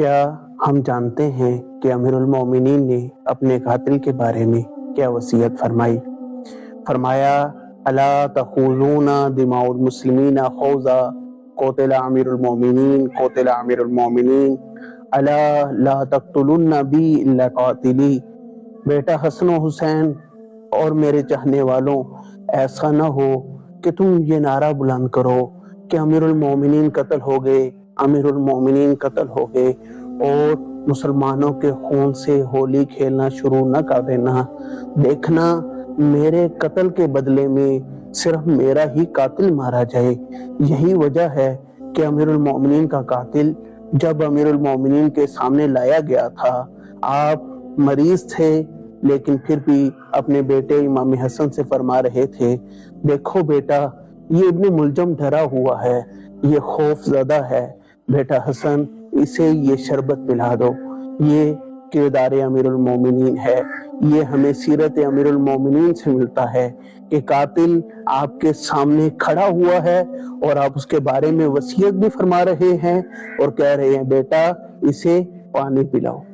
کیا ہم جانتے ہیں کہ امیر المومنین نے اپنے قاتل کے بارے میں کیا وصیت فرمائی؟ فرمایا الا تخوضون دماء المسلمین خوضا قتل امیر المومنین قتل امیر المومنین الا لا تقتلن بی الا قاتلی۔ بیٹا حسن و حسین اور میرے چاہنے والوں، ایسا نہ ہو کہ تم یہ نعرہ بلند کرو کہ امیر المومنین قتل ہو گئے، امیر المومنین قتل ہو گئے، اور مسلمانوں کے خون سے ہولی کھیلنا شروع نہ کر دینا۔ دیکھنا میرے قتل کے بدلے میں صرف میرا ہی قاتل مارا جائے۔ یہی وجہ ہے کہ امیر المومنین کا قاتل جب امیر المومنین کے سامنے لایا گیا تھا، آپ مریض تھے لیکن پھر بھی اپنے بیٹے امام حسن سے فرما رہے تھے، دیکھو بیٹا، یہ ابن ملجم ڈرا ہوا ہے، یہ خوف زدہ ہے، بیٹا حسن اسے یہ شربت پلا دو۔ یہ کردار امیر المومنین ہے، یہ ہمیں سیرت امیر المومنین سے ملتا ہے کہ قاتل آپ کے سامنے کھڑا ہوا ہے اور آپ اس کے بارے میں وصیت بھی فرما رہے ہیں اور کہہ رہے ہیں بیٹا اسے پانی پلاؤ۔